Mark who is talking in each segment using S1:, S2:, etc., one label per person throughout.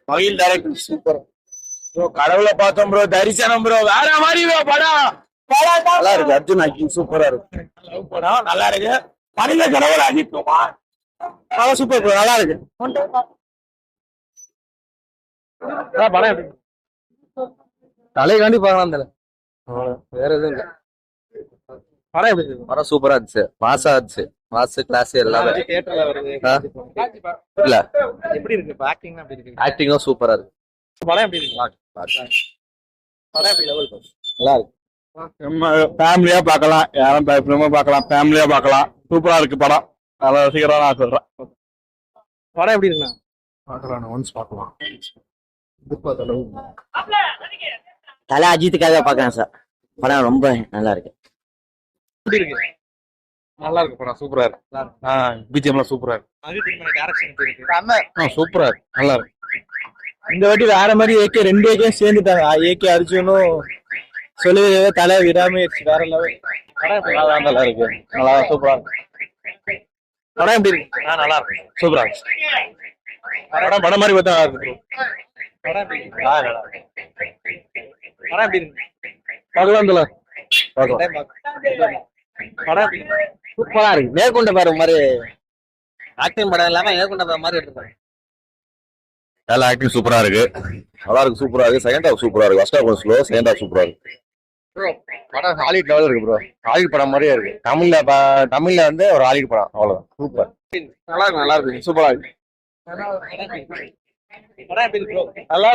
S1: மகிழ் director super bro. கடவுளை பார்த்தோம் ப்ரோ, தரிசனம் ப்ரோ, வேற மாதிரி படம். நல்லா இருக்கு. அர்ஜுன் ஆக்டிங் சூப்பரா இருக்கு. படம் நல்லா இருக்கு. மனித கடவுள் அஜித் குமார் சூப்பர் ப்ரோ, நல்லா இருக்கு. படம் எப்படி தலைகாண்டி பார்க்கலாம் தல, வேற எதுவும் இல்ல. படம் எப்படி இருக்கு?
S2: படம் சூப்பரா இருந்துச்சு, மாசா இருந்துச்சு, மாசு கிளாஸ் எல்லாமே இல்ல.
S1: எப்படி இருக்கு ஆக்டிங்? எப்படி இருக்கு?
S2: ஆக்டிங்கும் சூப்பரா இருக்கு.
S1: படம் எப்படி இருக்கு? படம் எப்படி லெவல்? நல்லா இருக்கு. ஃபேமிலியா பார்க்கலாம், யாரும் பயப்படாம பார்க்கலாம், ஃபேமிலியா பார்க்கலாம். சூப்பரா இருக்கு படம். அதை சீக்கிரம் நான் சொல்றேன். படம் எப்படி இருக்குண்ணா? பார்க்கலாம், ஒன்ஸ் பார்க்கலாம்.
S3: தலை அஜித்துக்காக பார்க்கலாம் சார். படம் ரொம்ப நல்லா இருக்கு.
S1: எப்படி இருக்கு? நல்லா இருக்கு படம், சூப்பரா இருக்கு. பிஜிஎம்லாம் சூப்பரா இருக்கு. சூப்பரா இருக்கு, நல்லா இருக்கு. இந்த வாட்டி வேற மாதிரி ஏகே 2 ஏகே சேர்ந்துட்டாங்க. ஏகே அர்ஜுனும் சொல்லி தலை விடாமுயற்சி வேற லெவல். படம் நல்லா இருக்கு, நல்லா சூப்பரா இருக்கு. படம் எப்படி இருக்கு? நல்லா இருக்கு, சூப்பரா இருக்கு. படம் மாதிரி பார்த்தா நல்லா இருக்கு. படம் எப்படி இருக்கு? நல்லா இருக்கு. படம் எப்படி இருக்கு? பார்க்கலாம் தல, படம்
S3: சூப்பரா இருக்கு. மேற்கொண்ட பாரு மாதிரி ஆக்டிங் படம் இல்லாம மேற்கொண்ட பாரு மாதிரி எடுத்துப்பாரு.
S2: எல்லா ஆக்டிங் சூப்பரா இருக்கு, நல்லா இருக்கு, சூப்பரா இருக்கு. செகண்ட் ஹாஃப் சூப்பரா இருக்கு. ஃபர்ஸ்ட் ஹாஃப் கொஞ்சம் ஸ்லோ, செகண்ட் ஹாஃப் சூப்பரா இருக்கு.
S1: படம் ஹாலிவுட் லெவல் இருக்கு ப்ரோ. ஹாலிவுட் படம் மாதிரியே இருக்கு. தமிழ்ல வந்து ஒரு ஹாலிவுட் படம், அவ்வளவுதான். சூப்பர், நல்லா இருக்கு, நல்லா இருக்கு, சூப்பரா இருக்கு. நல்லா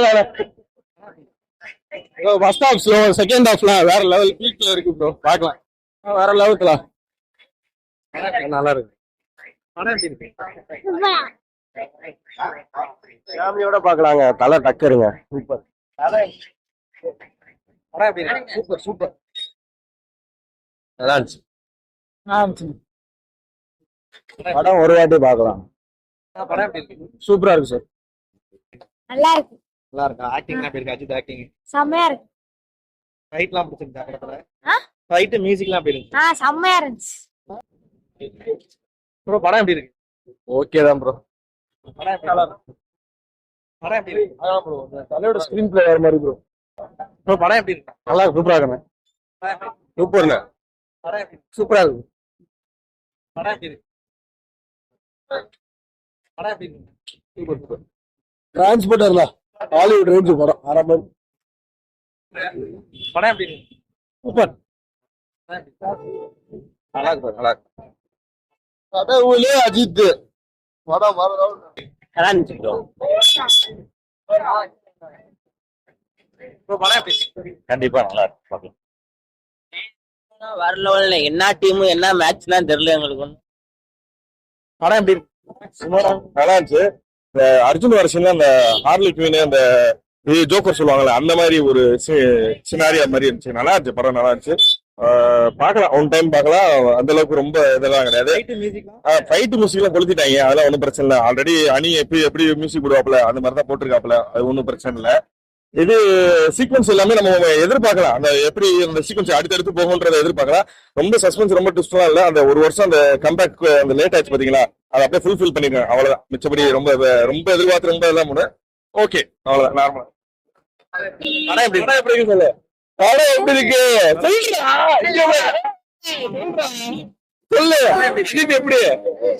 S1: ஃபர்ஸ்ட் ஹாஃப் ஸ்லோ, செகண்ட் ஹாஃப்ல வேற லெவல் பீக்ல இருக்கு ப்ரோ. பார்க்கலாம், வேற லெவல்ல நல்லா இருக்கு. ஃபேமிலியோட பார்க்கலாங்க, தலை டக்கருங்க, சூப்பர். சூப்பர் சூப்பர்,
S2: நல்லா இருந்துச்சு.
S1: படம் ஒரு வாட்டி பார்க்கலாம். சூப்பரா இருக்கு சார்.
S4: நல்லா இருக்கு.
S1: நல்லா இருக்கா? ஆக்டிங் எப்படி இருக்கு? அஜித் ஆக்டிங்
S4: செம்மையா இருக்கு.
S1: ஃபைட்லாம் பிடிச்சிருக்கா படத்துல? ஃபைட் மியூசிக்லாம் எப்படி இருக்கு?
S4: செம்மையா இருந்துச்சு.
S1: ப்ரோ படம் எப்படி இருக்கு? ஓகே தான் ப்ரோ. படம் எப்படி இருக்கு? படம் எப்படி இருக்கு? அதான் ப்ரோ, தலையோட ஸ்கிரீன் பிளே வேற மாதிரி ப்ரோ. ப்ரோ படம் எப்படி இருக்கு? நல்லா சூப்பரா இருக்குங்க. சூப்பர்ல. படம் எப்படி? சூப்பரா இருக்கு. படம் எப்படி இருக்கு? படம் எப்படி இருக்கு? Super super. டிரான்ஸ்போர்ட்டர்ல ஹாலிவுட் ரேஞ்ச் படம் ஆரம்பம். படம் எப்படி இருக்கு? சூப்பர், நல்லா இருக்கு, நல்லா இருக்கு. கடவுளே அஜித் படம்
S3: நல்லா இருந்துச்சு ப்ரோ.
S1: படம் எப்படி இருக்கு?
S2: கண்டிப்பா நல்லா இருக்கு, பார்க்கலாம்.
S3: வேற லெவல்ல என்ன டீம் என்ன மேட்ச் தான் தெரியல எங்களுக்கு ஒண்ணு.
S1: படம் எப்படி இருக்கு?
S2: நல்லா இருந்துச்சு. இந்த அர்ஜுன் வருஷன்ல அந்த ஹார்லி குயின், அந்த ஜோக்கர் சொல்லுவாங்கல்ல, அந்த மாதிரி ஒரு சினாரியா மாதிரி இருந்துச்சு. நல்லா இருந்துச்சு படம், நல்லா இருந்துச்சு. பார்க்கலாம், ஒன் டைம் பார்க்கலாம். அந்த அளவுக்கு ரொம்ப இதெல்லாம் கிடையாது. ஃபைட் மியூசிக்லாம் கொளுத்திட்டாங்க, அதெல்லாம் ஒன்றும் பிரச்சனை இல்லை. ஆல்ரெடி அணி எப்படி மியூசிக் போடுவாப்ல அந்த மாதிரி தான் போட்டிருக்காப்ல, அது ஒன்றும் பிரச்சனை இல்லை. இது சீக்வன்ஸ் எல்லாமே நம்ம எதிர்பார்க்கலாம். அந்த எப்படி அந்த சீக்வன்ஸ் அடுத்தடுத்து போகும்ன்றதை எதிர்பார்க்கலாம். ரொம்ப சஸ்பென்ஸ், ரொம்ப ட்விஸ்ட்லாம் இல்லை. அந்த ஒரு வருஷம் அந்த கம்பேக் அந்த லேட் ஆச்சு பாத்தீங்களா, அதை அப்படியே ஃபுல்ஃபில் பண்ணிருக்காங்க, அவ்வளவுதான். மிச்சபடி ரொம்ப ரொம்ப எதிர்பார்த்து ரொம்ப எல்லாம் முன்ன ஓகே, அவ்வளவுதான், நார்மலா. படம் எப்படி இருக்கு சொல்லு? படம் எப்படி இருக்கு சொல்லு. இது எப்படி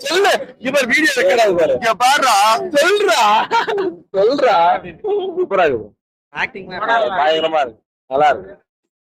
S2: சொல்லு? இவர் வீடியோ ரெக்கார்ட் ஆகுது பாரு, இங்க பாருடா, சொல்றா. சூப்பரா இருக்கு,
S1: ஆக்டிங்
S2: பயங்கரமா இருக்கு, நல்லா இருக்கு.